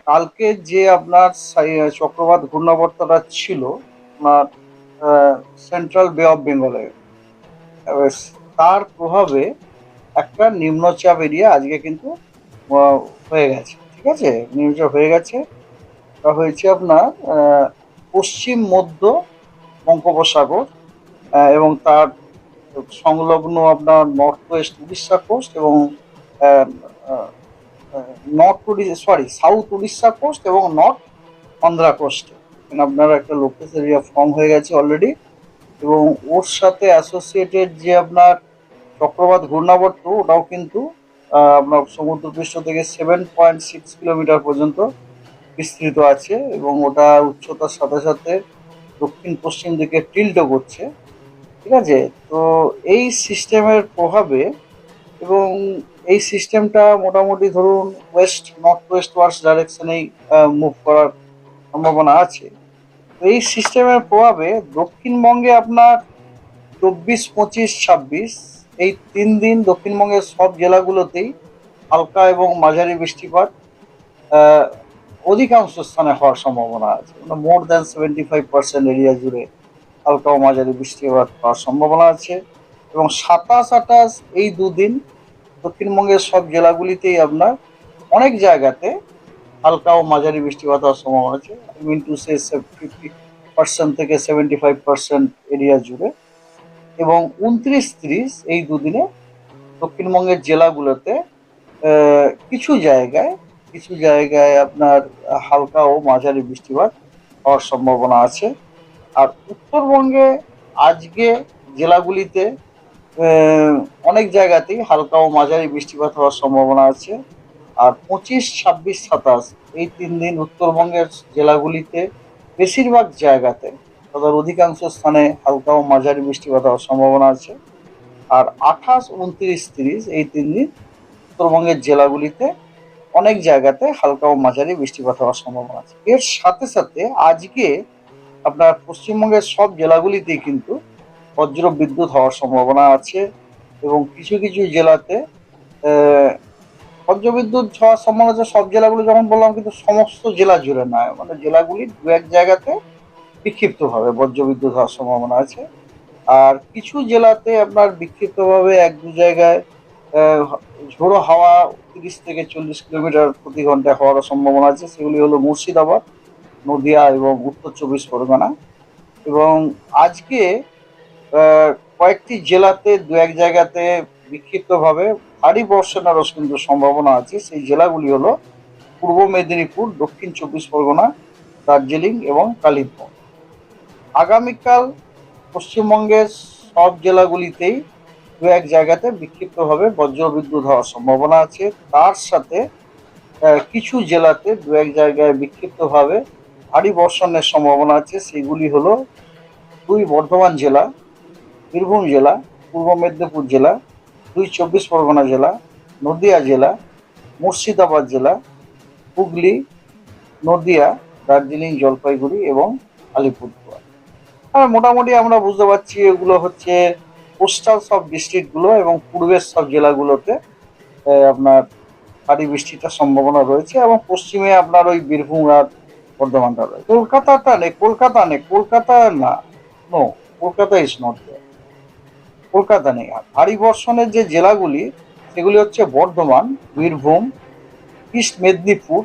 কালকে যে আপনার চক্রবাত ঘূর্ণাবর্তটা ছিল আপনার সেন্ট্রাল বে অফ বেঙ্গলে, এবার তার প্রভাবে একটা নিম্নচাপ এরিয়া আজকে কিন্তু আহ, হয়ে গেছে। ঠিক আছে, নিম্নচাপ হয়ে গেছে। তা হয়েছে আপনার পশ্চিম মধ্য বঙ্গোপসাগর, এবং তার সংলগ্ন আপনার নর্থ ওয়েস্ট উড়িষ্যা কোস্ট এবং north Orissa, sorry, south Orissa coast এবং নর্থ অন্ধ্রা কোস্টে এখানে আপনার একটা লোকস এরিয়া ফর্ম হয়ে গেছে অলরেডি। এবং ওর সাথে অ্যাসোসিয়েটেড যে আপনার চক্রবাত ঘূর্ণাবর্ত, ওটাও কিন্তু আপনার সমুদ্রপৃষ্ঠ থেকে 7.6 কিলোমিটার পর্যন্ত বিস্তৃত আছে, এবং ওটা উচ্চতার সাথে সাথে দক্ষিণ পশ্চিম দিকে টিল্টও করছে। ঠিক আছে, তো এই সিস্টেমের প্রভাবে, এবং এই সিস্টেমটা মোটামুটি ধরুন ওয়েস্ট নর্থ ওয়েস্ট ওয়ার্স ডাইরেকশনেই মুভ করার সম্ভাবনা আছে। তো এই সিস্টেমের প্রভাবে দক্ষিণবঙ্গে আপনার 24, 25, 26 এই 3 দিন দক্ষিণবঙ্গের সব জেলাগুলোতেই হালকা এবং মাঝারি বৃষ্টিপাত আহ, অধিকাংশ স্থানে হওয়ার সম্ভাবনা আছে। মোর দ্যান 75% এরিয়া জুড়ে হালকা ও মাঝারি বৃষ্টিপাত হওয়ার সম্ভাবনা আছে। এবং 27, 28 এই দুদিন দক্ষিণবঙ্গের সব জেলাগুলিতেই আপনার অনেক জায়গাতে হালকা ও মাঝারি বৃষ্টিপাত হওয়ার সম্ভাবনা আছে। আই মিন টু সে 50% থেকে 75% এরিয়া জুড়ে। এবং 29, 30 এই দুদিনে দক্ষিণবঙ্গের জেলাগুলোতে কিছু জায়গায় আপনার হালকা ও মাঝারি বৃষ্টিপাত হওয়ার সম্ভাবনা আছে। আর উত্তরবঙ্গে আজকে জেলাগুলিতে আহ, অনেক জায়গাতেই হালকা ও মাঝারি বৃষ্টিপাত হওয়ার সম্ভাবনা আছে। আর 25, 26, 27 এই 3 দিন উত্তরবঙ্গের জেলাগুলিতে বেশিরভাগ জায়গাতে, তবে অধিকাংশ স্থানে হালকা ও মাঝারি বৃষ্টিপাত হওয়ার সম্ভাবনা আছে। আর 28, 29, 30 এই 3 দিন উত্তরবঙ্গের জেলাগুলিতে অনেক জায়গাতে হালকা ও মাঝারি বৃষ্টিপাত হওয়ার সম্ভাবনা আছে। এর সাথে সাথে আজকে আপনার পশ্চিমবঙ্গের সব জেলাগুলিতেই কিন্তু বজ্র বিদ্যুৎ হওয়ার সম্ভাবনা আছে। এবং কিছু কিছু জেলাতে আহ, বজ্রবিদ্যুৎ হওয়ার সম্ভাবনা আছে সব জেলাগুলো, যেমন বললাম, কিন্তু সমস্ত জেলা জুড়ে নয়, মানে জেলাগুলির দু এক জায়গাতে বিক্ষিপ্তভাবে বজ্রবিদ্যুৎ হওয়ার সম্ভাবনা আছে। আর কিছু জেলাতে আপনার বিক্ষিপ্তভাবে এক দু জায়গায় আহ, ঝোড়ো হাওয়া 30 থেকে 40 কিলোমিটার প্রতি ঘন্টায় হওয়ার সম্ভাবনা আছে। সেগুলি হলো মুর্শিদাবাদ, নদিয়া এবং উত্তর 24 পরগনা। এবং আজকে কয়েকটি জেলাতে দু এক জায়গাতে বিক্ষিপ্তভাবে ভারী বর্ষণেরও কিন্তু সম্ভাবনা আছে। সেই জেলাগুলি হলো পূর্ব মেদিনীপুর, দক্ষিণ 24 পরগনা, দার্জিলিং এবং কালিম্পং। আগামীকাল পশ্চিমবঙ্গের সব জেলাগুলিতেই দু এক জায়গাতে বিক্ষিপ্তভাবে বজ্রবিদ্যুৎ হওয়ার সম্ভাবনা আছে। তার সাথে কিছু জেলাতে দু এক জায়গায় বিক্ষিপ্তভাবে ভারী বর্ষণের সম্ভাবনা আছে। সেগুলি হলো 2 বর্ধমান জেলা, বীরভূম জেলা, পূর্ব মেদিনীপুর জেলা, 2 চব্বিশ পরগনা জেলা, নদিয়া জেলা, মুর্শিদাবাদ জেলা, হুগলি, নদিয়া, দার্জিলিং, জলপাইগুড়ি এবং আলিপুরদুয়ার। আর মোটামুটি আমরা বুঝতে পারছি এগুলো হচ্ছে কোস্টাল সব ডিস্ট্রিক্ট গুলো, এবং পূর্বের সব জেলাগুলোতে আপনার ভারী বৃষ্টিটার সম্ভাবনা রয়েছে। এবং পশ্চিমে আপনার ওই বীরভূম আর বর্ধমানটা রয়েছে। কলকাতা না, no, Kolkata is not there. Kolkata নেই। আর ভারী বর্ষণের যে জেলাগুলি, সেগুলি হচ্ছে বর্ধমান, বীরভূম, ইস্ট মেদিনীপুর,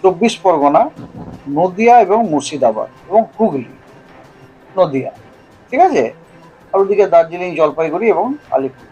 24 পরগনা, নদিয়া এবং মুর্শিদাবাদ এবং হুগলি, নদিয়া। ঠিক আছে, আর ওদিকে দার্জিলিং, জলপাইগুড়ি এবং আলিপুর।